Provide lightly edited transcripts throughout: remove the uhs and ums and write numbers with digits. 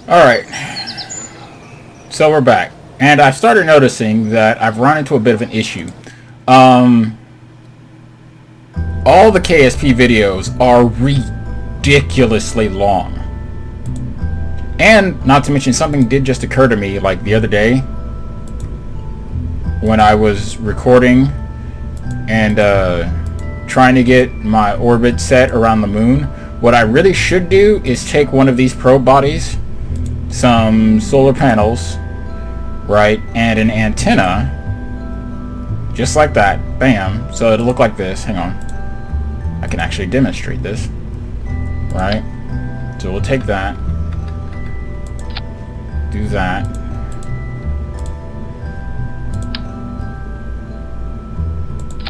Alright, so we're back. And I've started noticing that I've run into a bit of an issue. All the KSP videos are ridiculously long. And, not to mention, something did just occur to me, like the other day, when I was recording and trying to get my orbit set around the moon. What I really should do is take one of these probe bodies, some solar panels, right, and an antenna, just like that, bam, so it'll look like this. Hang on, I can actually demonstrate this, right? So we'll take that, do that,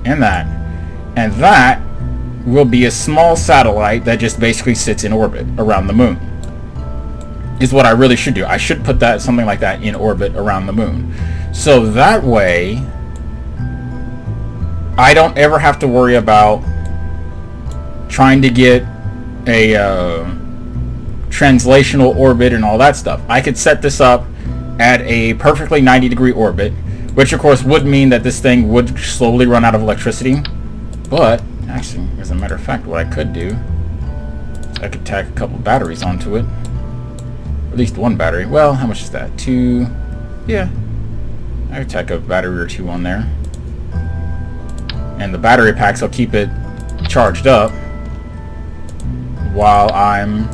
and that will be a small satellite that just basically sits in orbit around the moon. Is what I really should do. I should put that, something like that, in orbit around the moon. So that way, I don't ever have to worry about trying to get a translational orbit and all that stuff. I could set this up at a perfectly 90-degree orbit, which of course would mean that this thing would slowly run out of electricity. But, actually, as a matter of fact, what I could do, I could tack a couple batteries onto it. At least one battery. Well, how much is that? 2. Yeah, I could tack a battery or 2 on there, and the battery packs will keep it charged up while I'm...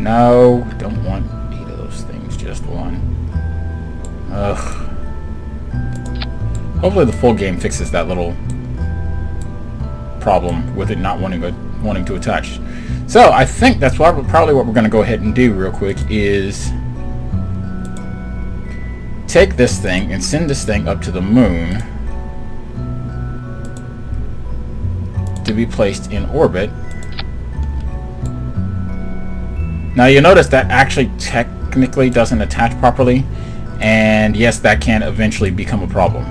No, don't want 8 of those things, just one. Ugh. Hopefully the full game fixes that little problem with it not wanting to attach. So I think that's probably what we're going to go ahead and do real quick is take this thing and send this thing up to the moon to be placed in orbit. Now you'll notice that actually technically doesn't attach properly, and yes, that can eventually become a problem.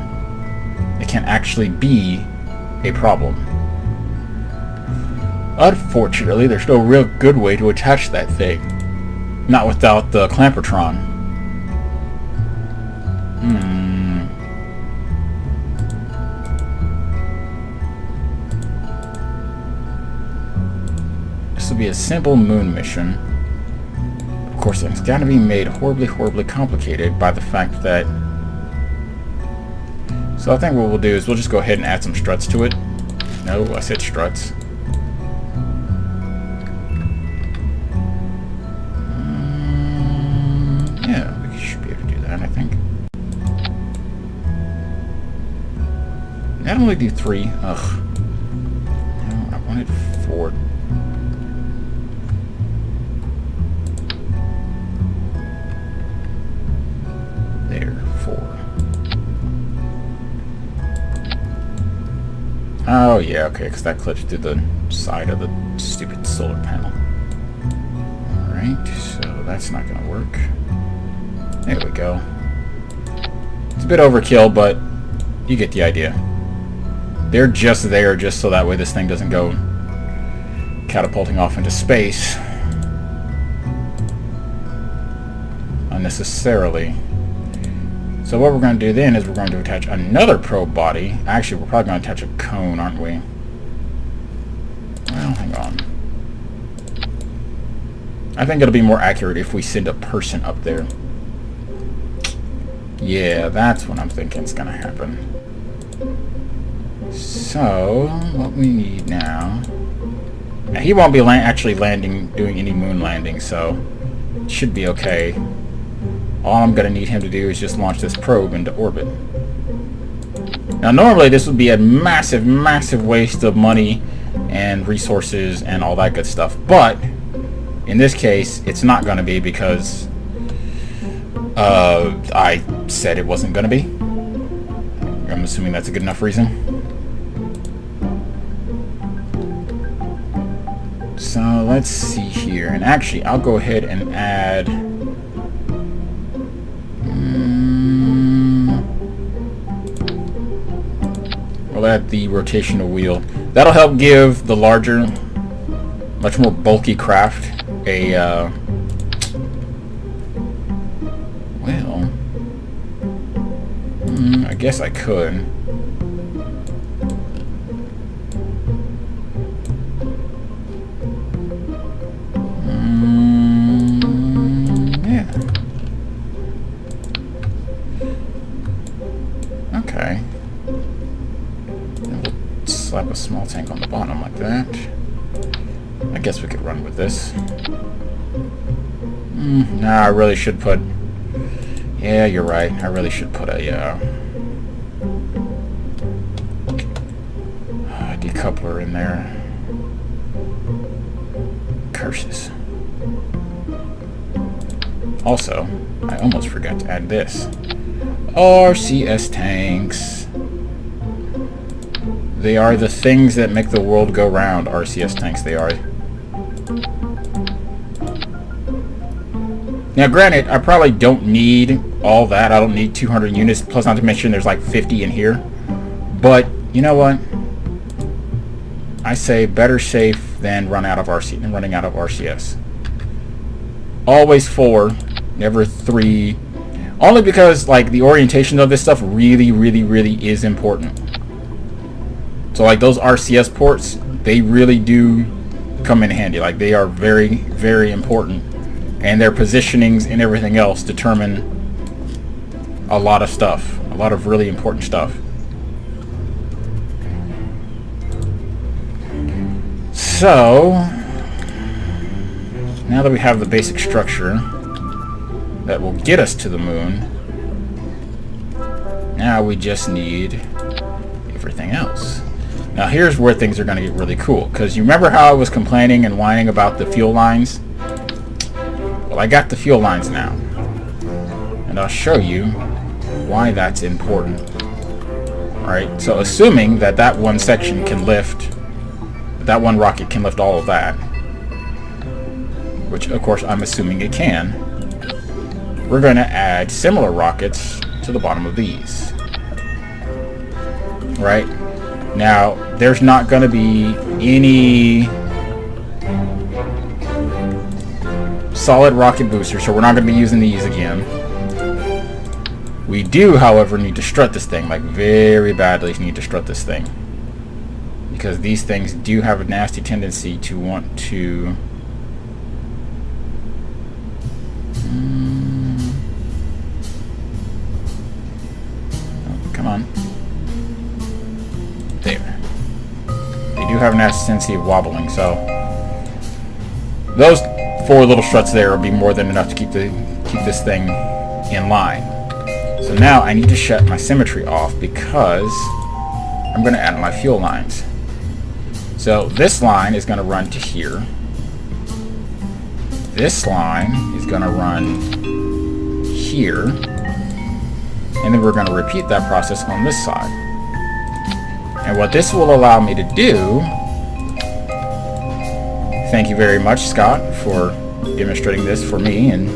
It can actually be a problem. Unfortunately, there's no real good way to attach that thing. Not without the clampertron. This will be a simple moon mission. Of course, it's got to be made horribly, horribly complicated by the fact that... So I think what we'll do is we'll just go ahead and add some struts to it. No, I said struts. Yeah, we should be able to do that, I think. I'd only do 3. Ugh. No, I wanted 4. There, 4. Oh, yeah, okay, because that clips through the side of the stupid solar panel. Alright, so that's not going to work. There we go. It's a bit overkill, but you get the idea. They're just there just so that way this thing doesn't go catapulting off into space unnecessarily. So what we're going to do then is we're going to attach another probe body. Actually, we're probably going to attach a cone, aren't we? Well, hang on. I think it'll be more accurate if we send a person up there. Yeah, that's what I'm thinking is going to happen. So, what we need now... Now he won't be actually doing any moon landing, so it should be okay. All I'm going to need him to do is just launch this probe into orbit. Now normally this would be a massive, massive waste of money and resources and all that good stuff, but in this case it's not going to be because I said it wasn't going to be. I'm assuming that's a good enough reason. So let's see here, and actually I'll go ahead and add we'll add the rotational wheel. That'll help give the larger, much more bulky craft a Well, I guess I could. Yeah. Okay. And we'll slap a small tank on the bottom like that. I guess we could run with this. Nah, I really should put... Yeah, you're right. I really should put a decoupler in there. Curses. Also, I almost forgot to add this. RCS tanks. They are the things that make the world go round. RCS tanks, they are. Now, granted, I probably don't need all that. I don't need 200 units, plus not to mention there's like 50 in here. But, you know what? I say better safe than running out of RCS. Always 4, never 3. Only because, like, the orientation of this stuff really, really, really is important. So, like, those RCS ports, they really do come in handy. Like, they are very, very important. And their positionings and everything else determine a lot of stuff. A lot of really important stuff. So, now that we have the basic structure that will get us to the moon, now we just need everything else. Now here's where things are going to get really cool, because you remember how I was complaining and whining about the fuel lines? Well, I got the fuel lines now, and I'll show you why that's important. Alright, so assuming that that one section can lift, that one rocket can lift all of that, which of course I'm assuming it can, we're going to add similar rockets to the bottom of these. Right? Now, there's not going to be any solid rocket boosters, so we're not going to be using these again. We do, however, need to strut this thing, like very badly need to strut this thing. Because these things do have a nasty tendency to want to... Oh, come on. There. They do have a nasty tendency of wobbling, so... Those 4 little struts there will be more than enough to keep this thing in line. So now I need to shut my symmetry off because I'm going to add my fuel lines. So this line is going to run to here. This line is going to run here. And then we're going to repeat that process on this side. And what this will allow me to do... Thank you very much, Scott, for demonstrating this for me and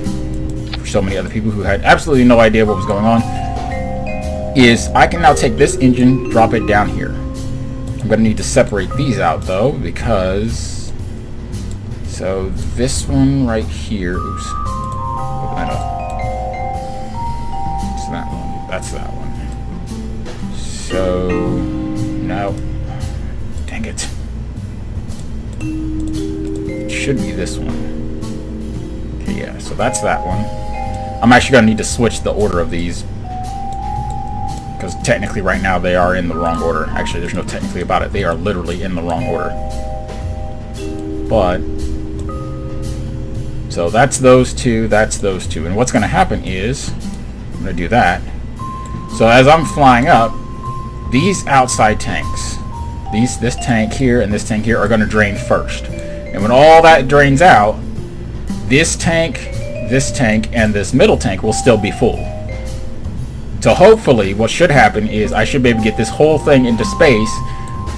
for so many other people who had absolutely no idea what was going on, is I can now take this engine, drop it down here. I'm going to need to separate these out, though, because... So, this one right here... Oops. Open that up. It's that one. That's that one. So... No. Dang it. Should be this one. Okay, yeah, so that's that one. I'm actually going to need to switch the order of these, because technically right now they are in the wrong order. Actually, there's no technically about it. They are literally in the wrong order. But, so that's those two, that's those two. And what's going to happen is, I'm going to do that. So as I'm flying up, these outside tanks, this tank here and this tank here are going to drain first. And when all that drains out, this tank, and this middle tank will still be full. So hopefully what should happen is I should be able to get this whole thing into space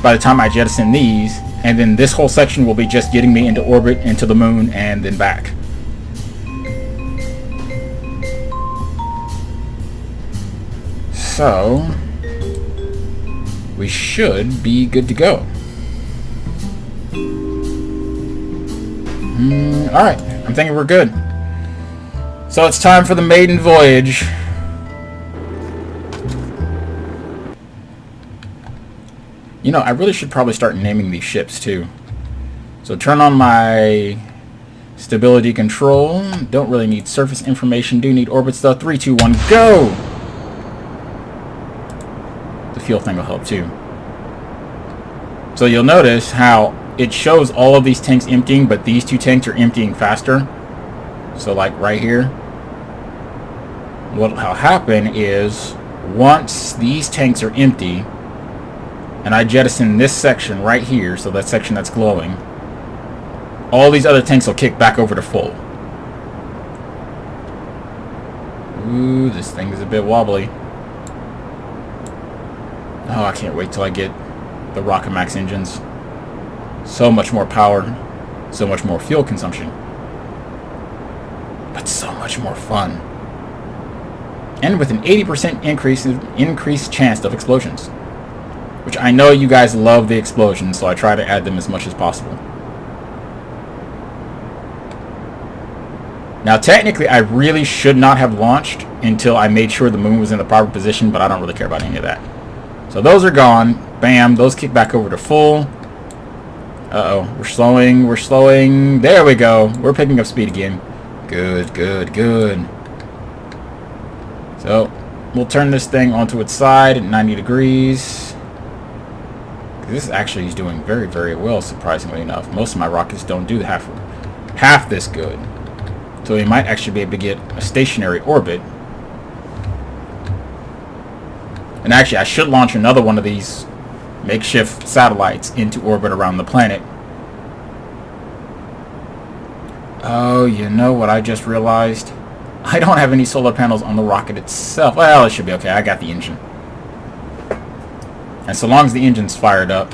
by the time I jettison these, and then this whole section will be just getting me into orbit, into the moon, and then back. So we should be good to go. Alright, I'm thinking we're good. So it's time for the maiden voyage. You know, I really should probably start naming these ships too. So turn on my stability control. Don't really need surface information. Do need orbit stuff. 3, 2, 1, go! The fuel thing will help too. So you'll notice how it shows all of these tanks emptying, but these two tanks are emptying faster. So like right here, what'll happen is once these tanks are empty, and I jettison this section right here, so that section that's glowing, all these other tanks will kick back over to full. Ooh, this thing is a bit wobbly. Oh, I can't wait till I get the Rocket Max engines. So much more power, so much more fuel consumption, but so much more fun. And with an 80% increased chance of explosions. Which I know you guys love the explosions, so I try to add them as much as possible. Now technically I really should not have launched until I made sure the moon was in the proper position, but I don't really care about any of that. So those are gone. Bam, those kick back over to full. Uh-oh, we're slowing. There we go. We're picking up speed again. Good, good, good. So we'll turn this thing onto its side at 90 degrees. This actually is doing very, very well, surprisingly enough. Most of my rockets don't do half this good. So we might actually be able to get a stationary orbit. And actually, I should launch another one of these makeshift satellites into orbit around the planet. Oh, you know what I just realized? I don't have any solar panels on the rocket itself. Well, it should be okay. I got the engine. And so long as the engine's fired up,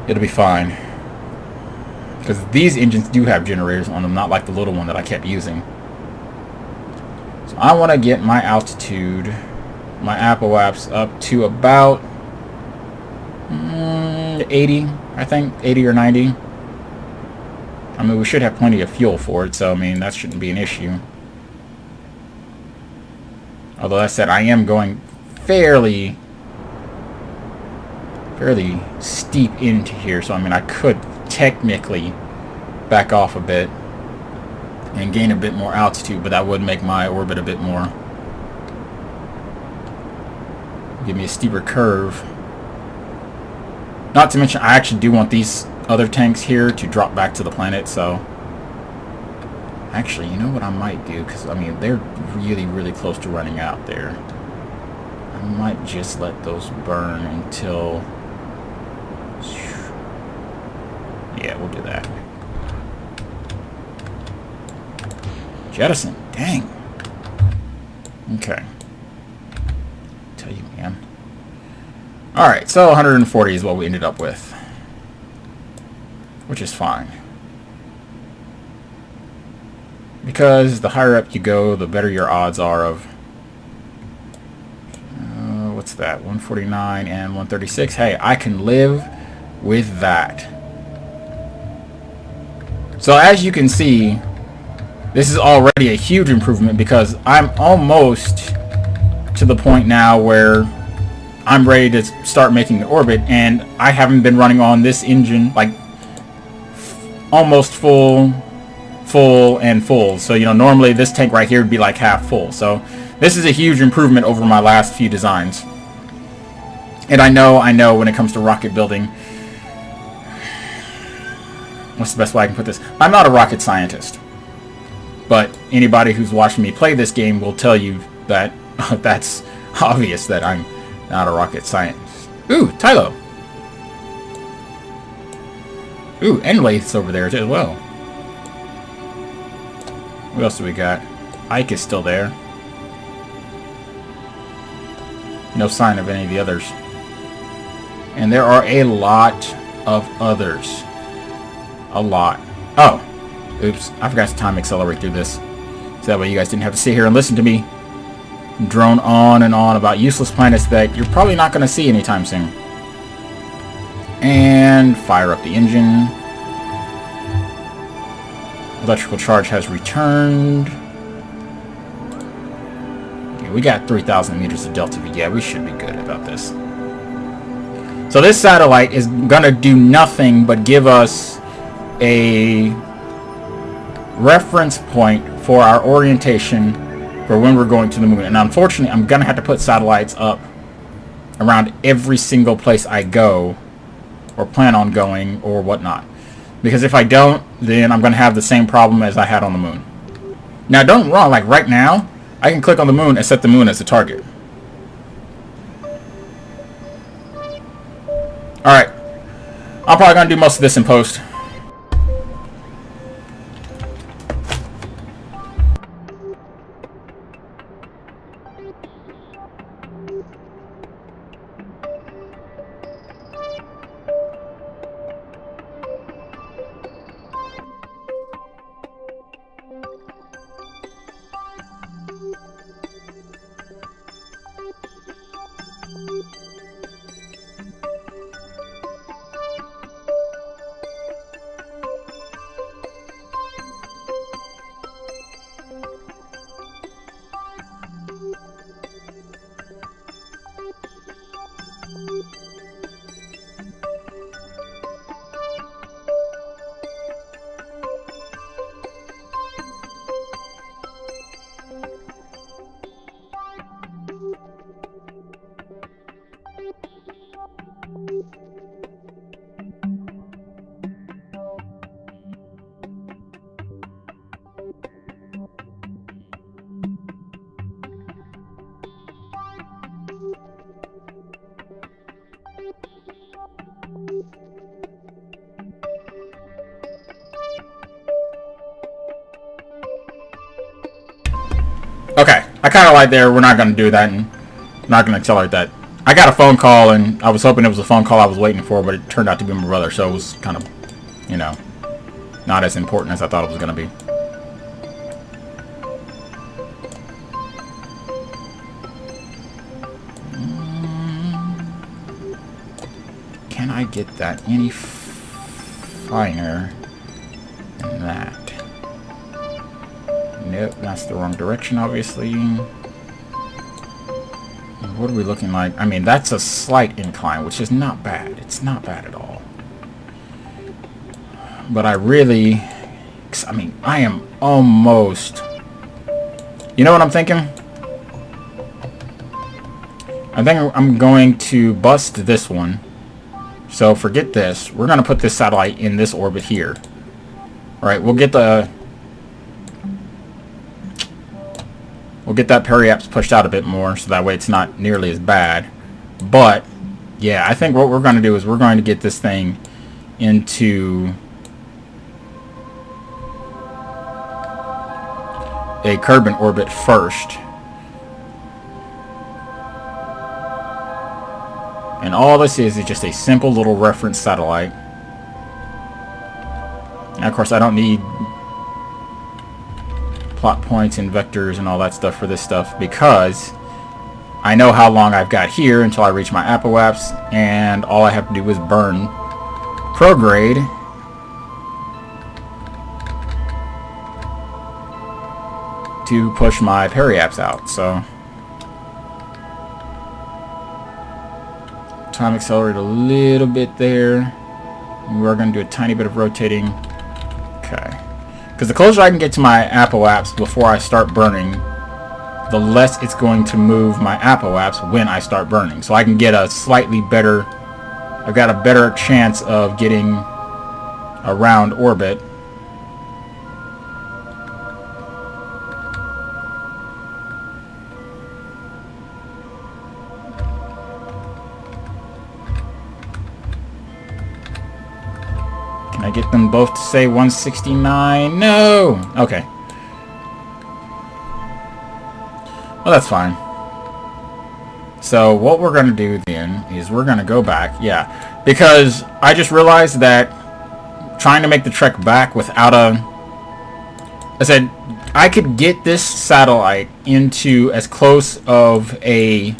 it'll be fine. Because these engines do have generators on them, not like the little one that I kept using. So I want to get my altitude, my apoaps, up to about 80, I think, 80 or 90. I mean, we should have plenty of fuel for it, so I mean, that shouldn't be an issue. Although that said, I am going fairly steep into here, so I mean I could technically back off a bit and gain a bit more altitude, but that would make my orbit a bit more, give me a steeper curve. Not to mention I actually do want these other tanks here to drop back to the planet, so actually, you know what I might do, because I mean they're really close to running out there. I might just let those burn until, yeah, we'll do that. Jettison, dang. Okay. Tell you, man. Alright, so 140 is what we ended up with. Which is fine. Because the higher up you go, the better your odds are of... what's that? 149 and 136. Hey, I can live with that. So as you can see, this is already a huge improvement because I'm almost to the point now where I'm ready to start making the orbit, and I haven't been running on this engine like almost full. So you know, normally this tank right here would be like half full. So this is a huge improvement over my last few designs. And I know when it comes to rocket building, what's the best way I can put this? I'm not a rocket scientist, but anybody who's watching me play this game will tell you that that's obvious that I'm not a rocket scientist. Ooh, Tylo. Ooh, and Lath's over there as well. What else do we got? Ike is still there. No sign of any of the others. And there are a lot of others. A lot. Oh. Oops. I forgot to time accelerate through this. So that way you guys didn't have to sit here and listen to me drone on and on about useless planets that you're probably not going to see anytime soon. And fire up the engine. Electrical charge has returned. Okay, we got 3,000 meters of delta V. Yeah, we should be good about this. So this satellite is going to do nothing but give us a reference point for our orientation for when we're going to the moon. And unfortunately, I'm going to have to put satellites up around every single place I go or plan on going or whatnot. Because if I don't, then I'm going to have the same problem as I had on the moon. Now, don't get me wrong, like right now, I can click on the moon and set the moon as the target. Alright. I'm probably going to do most of this in post. Okay, I kind of like there. We're not going to do that, and I'm not going to accelerate that. I got a phone call, and I was hoping it was a phone call I was waiting for, but it turned out to be my brother, so it was kind of, you know, not as important as I thought it was going to be. Can I get that any finer than that? Nope, that's the wrong direction, obviously. What are we looking like? I mean, that's a slight incline, which is not bad. It's not bad at all. But I really... I mean, I am almost... You know what I'm thinking? I think I'm going to bust this one. So forget this. We're going to put this satellite in this orbit here. Alright, we'll get the... We'll get that periapse pushed out a bit more, so that way it's not nearly as bad. But, yeah, I think what we're going to do is we're going to get this thing into a Kerbin orbit first. And all this is just a simple little reference satellite. And of course, I don't need plot points and vectors and all that stuff for this stuff because I know how long I've got here until I reach my apoapse, and all I have to do is burn prograde to push my periapse out. So time accelerate a little bit there. We're going to do a tiny bit of rotating. Okay. Because the closer I can get to my apoapse before I start burning, the less it's going to move my apoapse when I start burning. So I can get a slightly better... I've got a better chance of getting around orbit. Can I get them both to say 169? No! Okay. Well, that's fine. So what we're going to do then is we're going to go back. Yeah, because I just realized that trying to make the trek back without a... I said, I could get this satellite into as close of a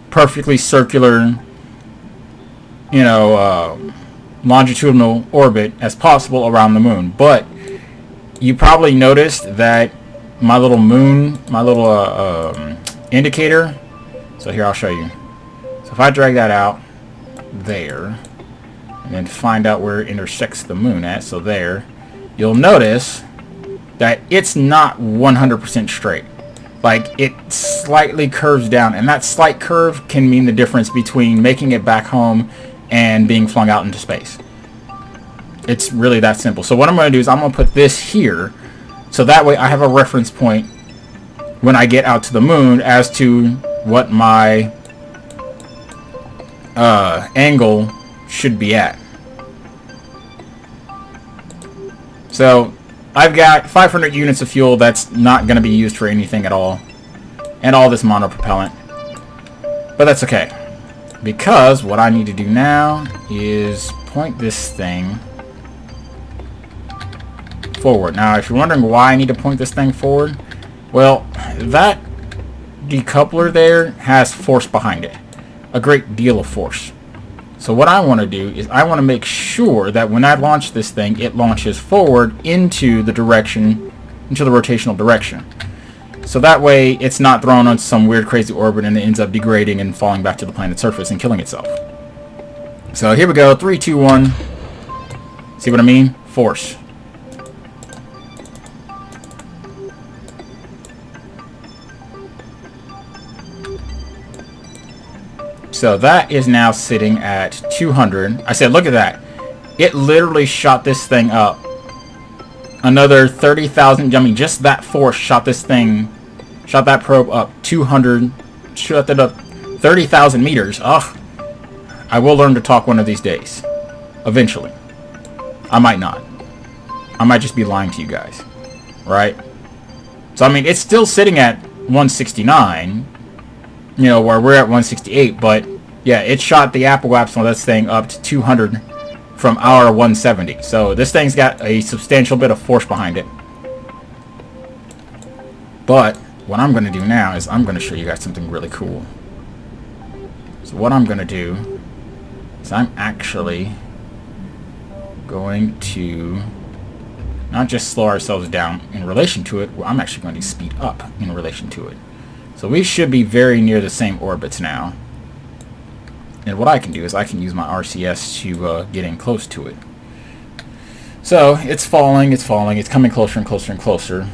perfectly circular, you know, longitudinal orbit as possible around the moon, but you probably noticed that my little moon, my little indicator. So here, I'll show you. So if I drag that out there, and then find out where it intersects the moon at, so there, you'll notice that it's not 100% straight. Like, it slightly curves down, and that slight curve can mean the difference between making it back home and being flung out into space. It's really that simple. So what I'm going to do is I'm going to put this here, so that way I have a reference point when I get out to the moon as to what my angle should be at. So I've got 500 units of fuel that's not going to be used for anything at all, and all this monopropellant, but that's okay, because what I need to do now is point this thing forward. Now, if you're wondering why I need to point this thing forward, well, that decoupler there has force behind it, a great deal of force. So what I want to do is I want to make sure that when I launch this thing, it launches forward into the direction, into the rotational direction. So that way it's not thrown on some weird crazy orbit and it ends up degrading and falling back to the planet's surface and killing itself. So here we go, 3, 2, 1. See what I mean? Force. So that is now sitting at 200. I said, look at that. It literally shot this thing up another 30,000. I mean, just that force shot this thing, shot that probe up 200, shot it up 30,000 meters. Ugh. I will learn to talk one of these days. Eventually. I might not. I might just be lying to you guys. Right? So, I mean, it's still sitting at 169. You know, where we're at 168, but yeah, it shot the Apple Apps on this thing up to 200 from our 170. So this thing's got a substantial bit of force behind it. But what I'm going to do now is I'm going to show you guys something really cool. So what I'm going to do is I'm actually going to not just slow ourselves down in relation to it, I'm actually going to speed up in relation to it. So we should be very near the same orbits now. And what I can do is I can use my RCS to get in close to it. So it's falling, it's coming closer and closer and closer.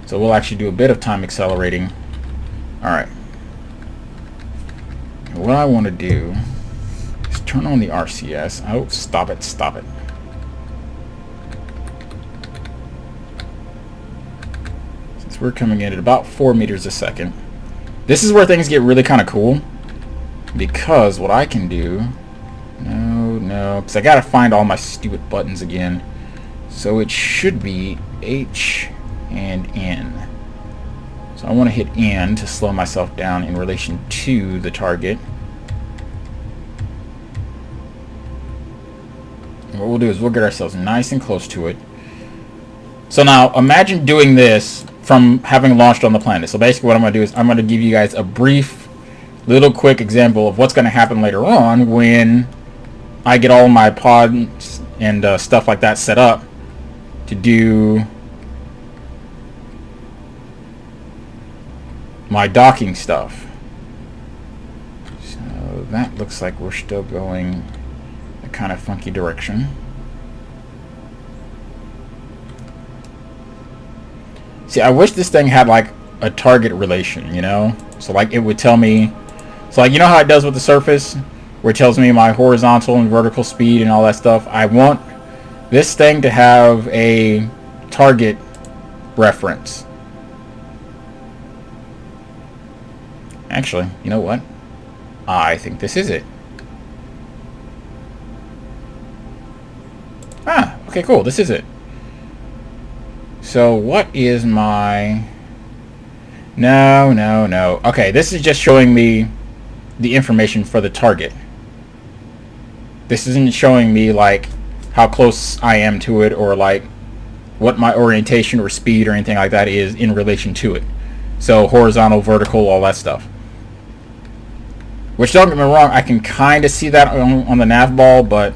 So we'll actually do a bit of time accelerating. Alright. What I want to do is turn on the RCS. Oh, stop it, stop it. We're coming in at about 4 meters a second. This is where things get really kind of cool, because what I can do, because I gotta find all my stupid buttons again. So it should be H and N. So I want to hit N to slow myself down in relation to the target. And what we'll do is we'll get ourselves nice and close to it. So now imagine doing this from having launched on the planet. So basically what I'm going to do is I'm going to give you guys a brief, little quick example of what's going to happen later on when I get all my pods and stuff like that set up to do my docking stuff. So that looks like we're still going a kind of funky direction. See, I wish this thing had like a target relation, you know? So like it would tell me, so like you know how it does with the surface, where it tells me my horizontal and vertical speed and all that stuff? I want this thing to have a target reference. Actually, you know what? I think this is it. Ah, okay, cool, this is it. So what is my... No. Okay, this is just showing me the information for the target. This isn't showing me like how close I am to it, or like what my orientation or speed or anything like that is in relation to it. So horizontal, vertical, all that stuff. Which, don't get me wrong, I can kind of see that on the nav ball, but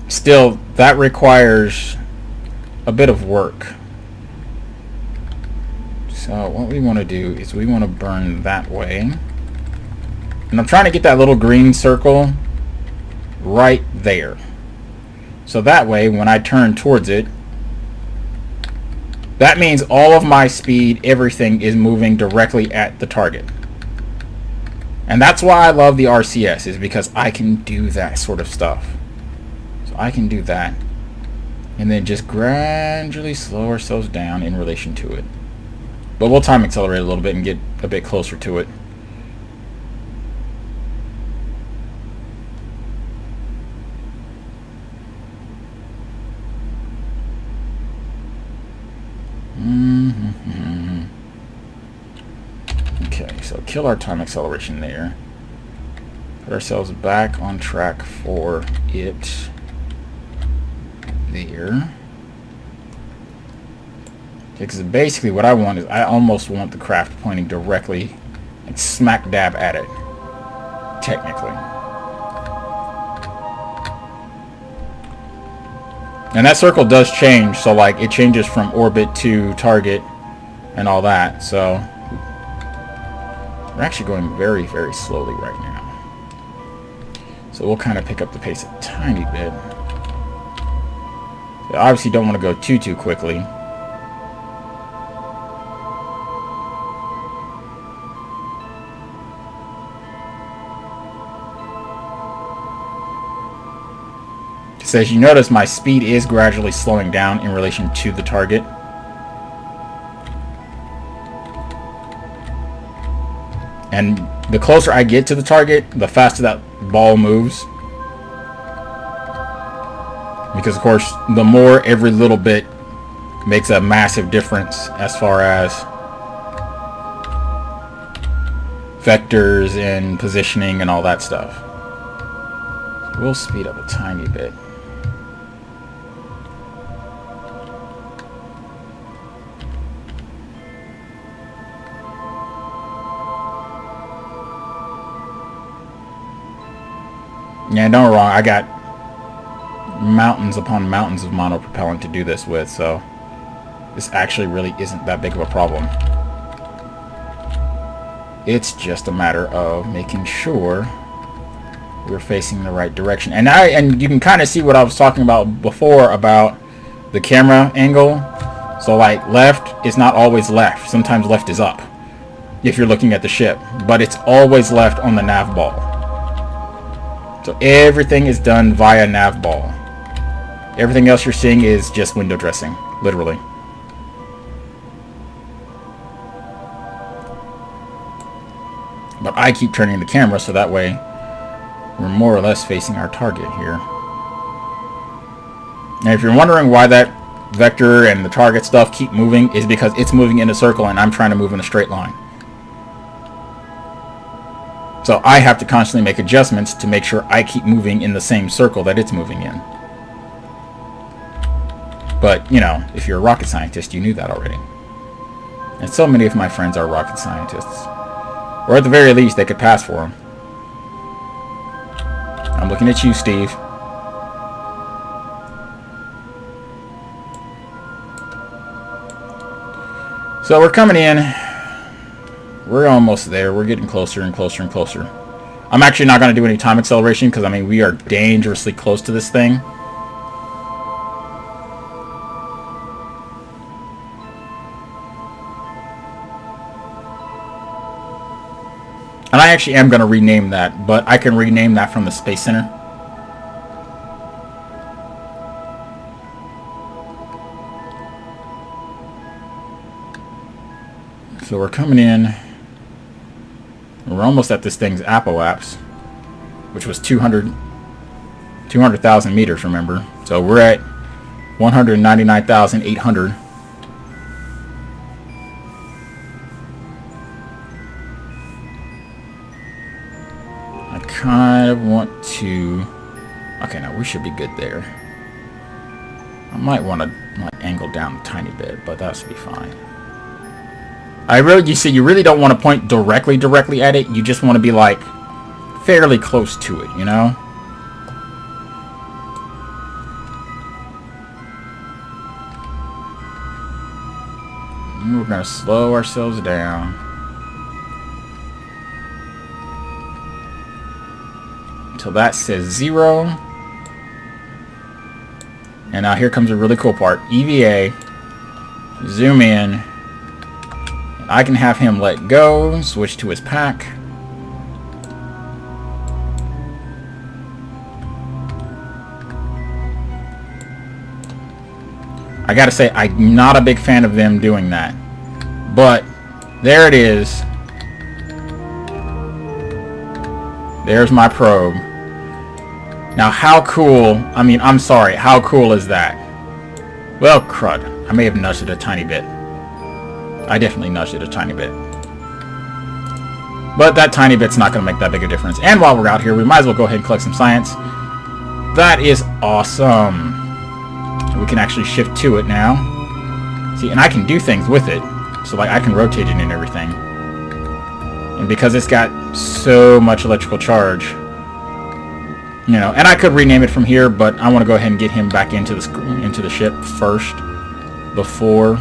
still, that requires a bit of work. So what we want to do is we want to burn that way. And I'm trying to get that little green circle right there. So that way, when I turn towards it, that means all of my speed, everything is moving directly at the target. And that's why I love the RCS, is because I can do that sort of stuff. So I can do that. And then just gradually slow ourselves down in relation to it. But we'll time accelerate a little bit and get a bit closer to it. Okay, so kill our time acceleration there. Put ourselves back on track for it there. Because basically what I want is, I almost want the craft pointing directly, like smack dab at it, technically. And that circle does change, so like it changes from orbit to target and all that, so we're actually going very, very slowly right now. So we'll kind of pick up the pace a tiny bit. So obviously don't want to go too quickly. So as you notice, my speed is gradually slowing down in relation to the target. And the closer I get to the target, the faster that ball moves. Because of course, the more every little bit makes a massive difference as far as vectors and positioning and all that stuff. So we'll speed up a tiny bit. Yeah, don't get me wrong, I got mountains upon mountains of monopropellant to do this with, so this actually really isn't that big of a problem. It's just a matter of making sure we're facing the right direction. And you can kind of see what I was talking about before about the camera angle. So like left is not always left. Sometimes left is up if you're looking at the ship, but it's always left on the nav ball. So everything is done via nav ball. Everything else you're seeing is just window dressing, literally. But I keep turning the camera so that way we're more or less facing our target here. And if you're wondering why that vector and the target stuff keep moving, is because it's moving in a circle and I'm trying to move in a straight line. So I have to constantly make adjustments to make sure I keep moving in the same circle that it's moving in. But, you know, if you're a rocket scientist, you knew that already. And so many of my friends are rocket scientists. Or at the very least, they could pass for them. I'm looking at you, Steve. So we're coming in. We're almost there. We're getting closer and closer and closer. I'm actually not going to do any time acceleration because, I mean, we are dangerously close to this thing. And I actually am going to rename that, but I can rename that from the Space Center. So we're coming in. We're almost at this thing's apoapse, which was 200,000 meters, remember? So we're at 199,800. I kind of want to... Okay, now we should be good there. I might want to angle down a tiny bit, but that should be fine. You see, you really don't want to point directly at it. You just want to be like fairly close to it, you know? We're going to slow ourselves down. Until that says 0. And now here comes a really cool part. EVA. Zoom in. And I can have him let go. Switch to his pack. I gotta say, I'm not a big fan of them doing that. But, there it is. There's my probe. Now, how cool, I'm sorry, how cool is that? Well, crud. I may have nudged it a tiny bit. I definitely nudged it a tiny bit. But that tiny bit's not going to make that big a difference. And while we're out here, we might as well go ahead and collect some science. That is awesome. We can actually shift to it now. See, and I can do things with it. So, like, I can rotate it and everything. And because it's got so much electrical charge, you know, and I could rename it from here, but I want to go ahead and get him back into the ship first before.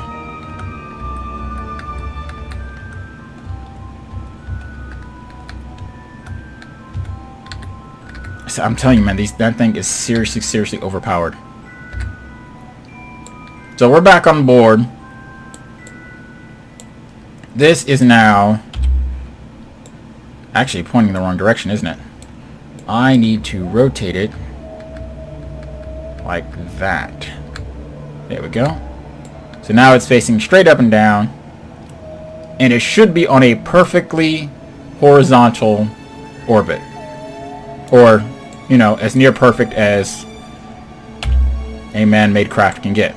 So I'm telling you, man, that thing is seriously overpowered. So we're back on board. This is now actually pointing in the wrong direction, isn't it? I need to rotate it like that. There we go. So now it's facing straight up and down. And it should be on a perfectly horizontal orbit. Or, you know, as near perfect as a man-made craft can get.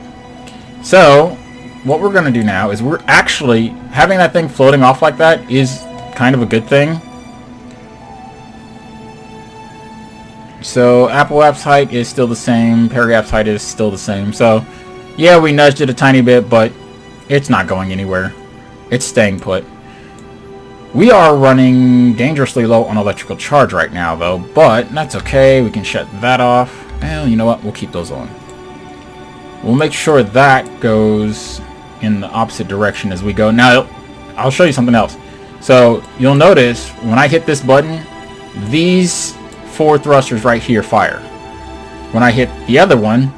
So, what we're going to do now is we're actually, having that thing floating off like that is kind of a good thing. So, Apple App's height is still the same, Perry App's height is still the same. So, yeah, we nudged it a tiny bit, but it's not going anywhere. It's staying put. We are running dangerously low on electrical charge right now, though, but that's okay. We can shut that off. Well, you know what? We'll keep those on. We'll make sure that goes in the opposite direction as we go. Now, I'll show you something else. So, you'll notice when I hit this button, these 4 thrusters right here fire. When I hit the other one,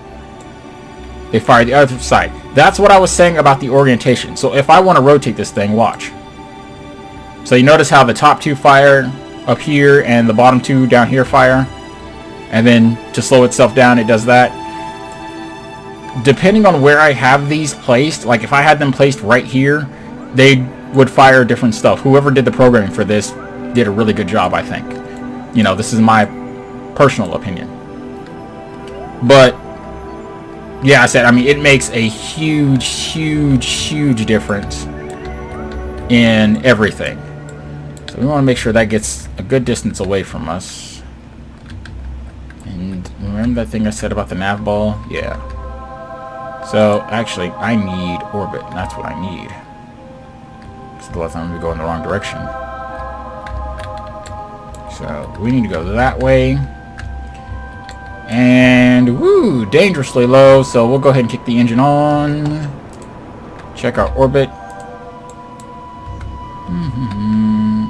they fire the other side. That's what I was saying about the orientation. So, if I want to rotate this thing, watch. So, you notice how the top 2 fire up here and the bottom 2 down here fire. And then to slow itself down, it does that. Depending on where I have these placed, like if I had them placed right here, they would fire different stuff. Whoever did the programming for this did a really good job, I think. You know, this is my personal opinion. But, yeah, it makes a huge difference in everything. So we want to make sure that gets a good distance away from us. And remember that thing I said about the nav ball? Yeah. So, actually, I need orbit. That's what I need. Because otherwise I'm going to go in the wrong direction. So, we need to go that way. And, woo, dangerously low. So, we'll go ahead and kick the engine on. Check our orbit.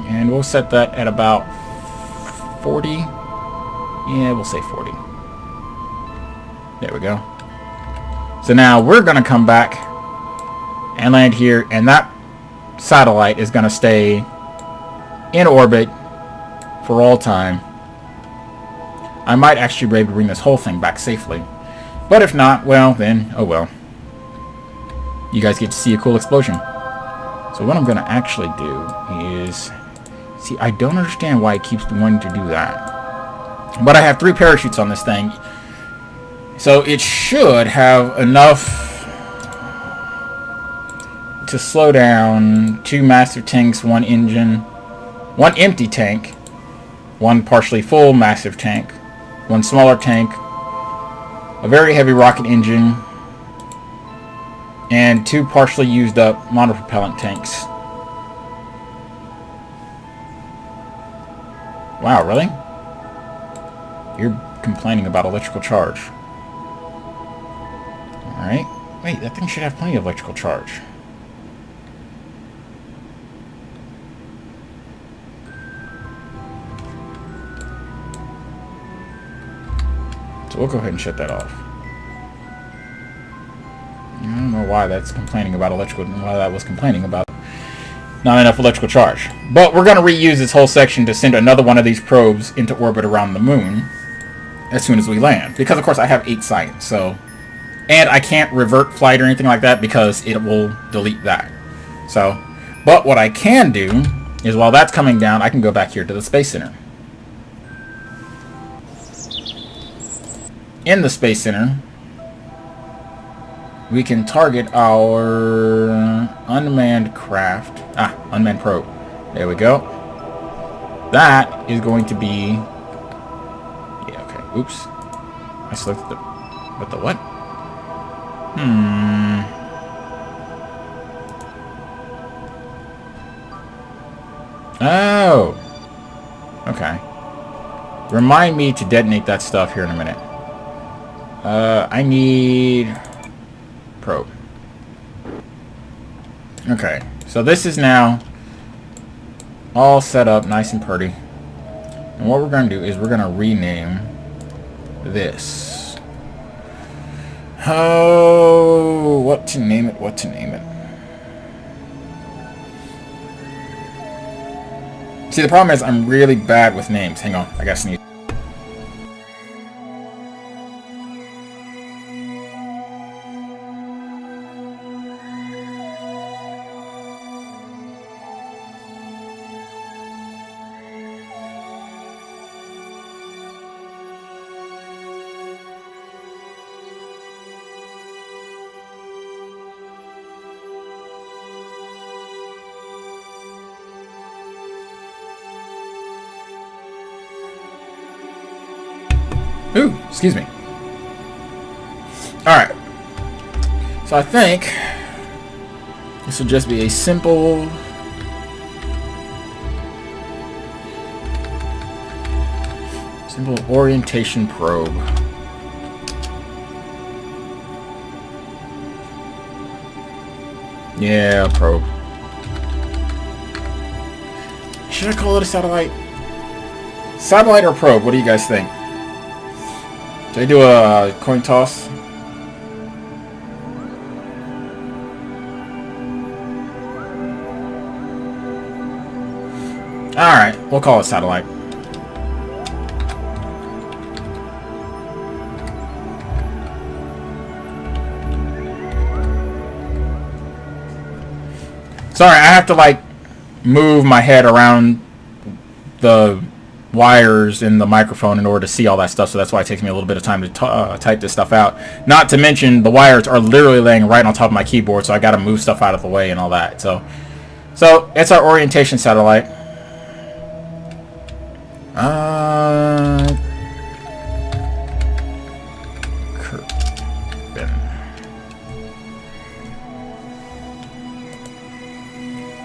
And we'll set that at about 40. Yeah, we'll say 40. There we go. So now we're going to come back and land here, and that satellite is going to stay in orbit for all time. I might actually be able to bring this whole thing back safely. But if not, well, then, oh well. You guys get to see a cool explosion. So what I'm going to actually do is... See, I don't understand why it keeps wanting to do that. But I have 3 parachutes on this thing. So it should have enough to slow down 2 massive tanks, 1 engine, 1 empty tank, 1 partially full massive tank, 1 smaller tank, a very heavy rocket engine, and 2 partially used up monopropellant tanks. Wow, really? You're complaining about electrical charge. Alright. Wait, that thing should have plenty of electrical charge. we'll go ahead and shut that off. I don't know why that's complaining about electrical, why that was complaining about not enough electrical charge. But we're going to reuse this whole section to send another one of these probes into orbit around the moon as soon as we land. Because, of course, I have 8 science, so... And I can't revert flight or anything like that because it will delete that. So, but what I can do is while that's coming down, I can go back here to the Space Center. In the Space Center, we can target our unmanned craft. Unmanned probe. There we go. That is going to be... Yeah, okay. Oops. I selected the... What the what? Oh. Okay. Remind me to detonate that stuff here in a minute. I need... probe. Okay. So this is now all set up nice and pretty. And what we're going to do is we're going to rename this. Oh, what to name it, what to name it. See, the problem is I'm really bad with names. Hang on, I gotta sneeze. Ooh, excuse me. Alright. So I think this will just be a simple orientation probe. Yeah, probe. Should I call it a satellite? Satellite or probe? What do you guys think? Should I do a coin toss? Alright, we'll call it satellite. Sorry, I have to like move my head around the wires in the microphone in order to see all that stuff, so that's why it takes me a little bit of time to type this stuff out. Not to mention the wires are literally laying right on top of my keyboard, so I got to move stuff out of the way and all that. So it's our orientation satellite.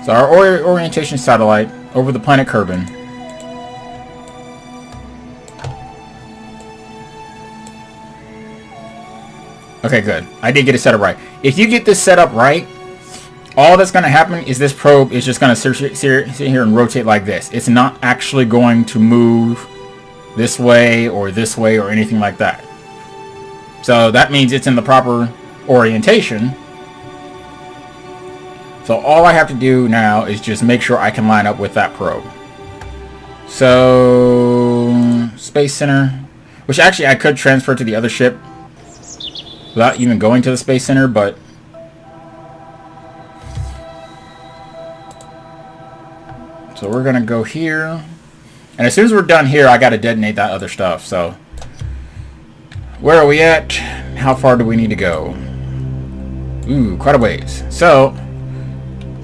So our orientation satellite over the planet Kerbin. Okay, good. I did get it set up right. If you get this set up right, all that's going to happen is this probe is just going to sit here and rotate like this. It's not actually going to move this way or anything like that. So that means it's in the proper orientation. So all I have to do now is just make sure I can line up with that probe. So Space Center, which actually I could transfer to the other ship without even going to the Space Center, but so we're gonna go here, and as soon as we're done here, I gotta detonate that other stuff. So where are we at? How far do we need to go? Ooh, quite a ways. So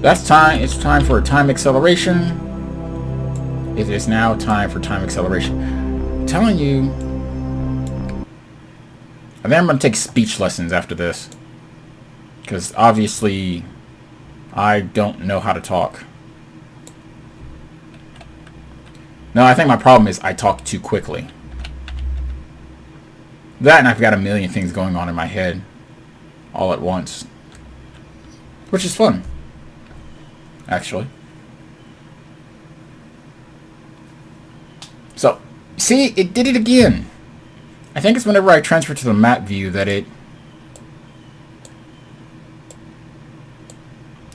that's time. It's time for a time acceleration. It is now time for time acceleration. I'm telling you, I think I'm going to take speech lessons after this. Because obviously, I don't know how to talk. No, I think my problem is I talk too quickly. That and I've got a million things going on in my head all at once. Which is fun, actually. So, see, it did it again. I think it's whenever I transfer to the map view that it...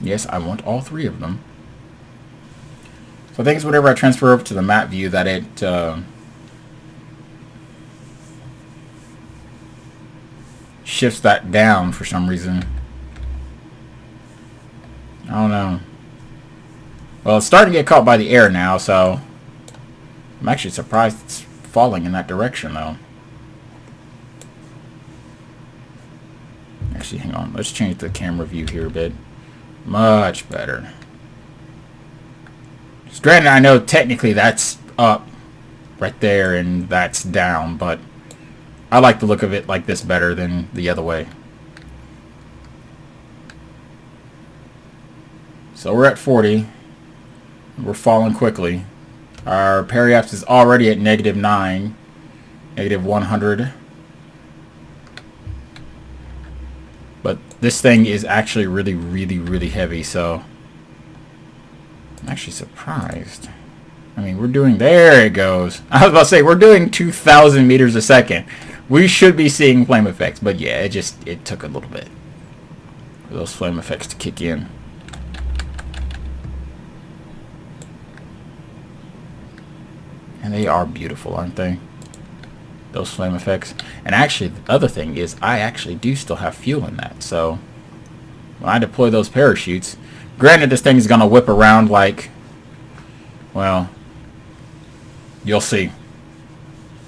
Yes, I want all 3 of them. So I think it's whenever I transfer over to the map view that it shifts that down for some reason. I don't know. Well, it's starting to get caught by the air now, so I'm actually surprised it's falling in that direction, though. Actually, hang on. Let's change the camera view here a bit. Much better. Granted, I know technically that's up right there and that's down, but I like the look of it like this better than the other way. So we're at 40. We're falling quickly. Our periapse is already at -9, -100. But this thing is actually really, really, really heavy, so I'm actually surprised. I mean, we're doing... There it goes. I was about to say, we're doing 2,000 meters a second. We should be seeing flame effects, but yeah, it took a little bit for those flame effects to kick in. And they are beautiful, aren't they? Those flame effects. And actually, the other thing is, I actually do still have fuel in that. So, when I deploy those parachutes... Granted, this thing is going to whip around like... Well, you'll see.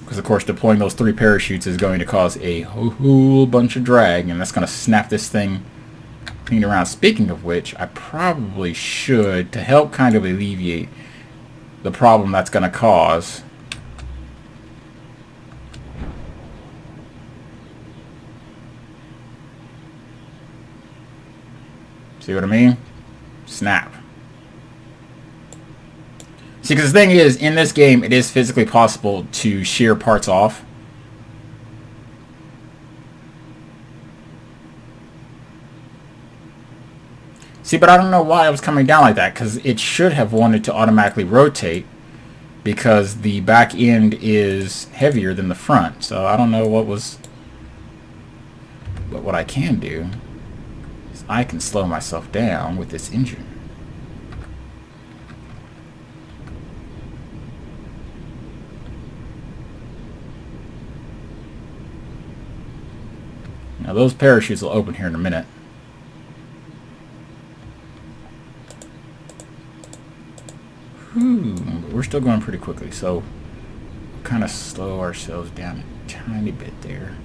Because, of course, deploying those 3 parachutes is going to cause a whole bunch of drag. And that's going to snap this thing clean around. Speaking of which, I probably should, to help kind of alleviate the problem that's going to cause... See what I mean? Snap. See, because the thing is, in this game, it is physically possible to shear parts off. See, but I don't know why it was coming down like that, because it should have wanted to automatically rotate, because the back end is heavier than the front. So I don't know what was... But what I can do... I can slow myself down with this engine. Now those parachutes will open here in a minute. We're still going pretty quickly, so we'll kind of slow ourselves down a tiny bit there.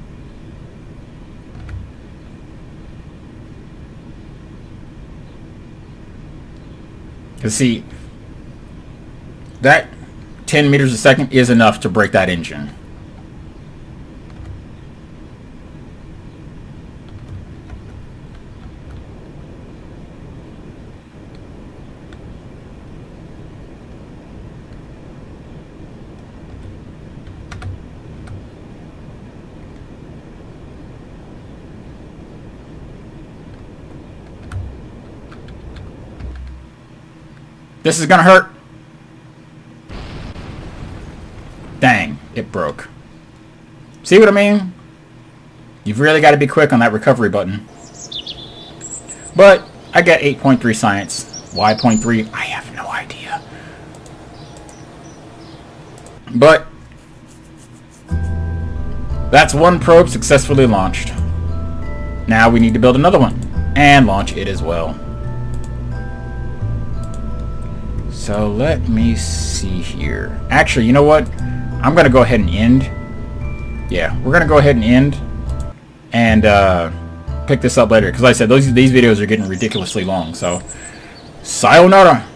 Because see, that 10 meters a second is enough to break that engine. This is gonna hurt. Dang, it broke. See what I mean? You've really got to be quick on that recovery button. But I got 8.3 science. Why 0.3? I have no idea. But that's one probe successfully launched. Now we need to build another one and launch it as well. So let me see here. Actually, you know what? I'm going to go ahead and end. Yeah, we're going to go ahead and end and pick this up later. Because like I said, these videos are getting ridiculously long. So, sayonara.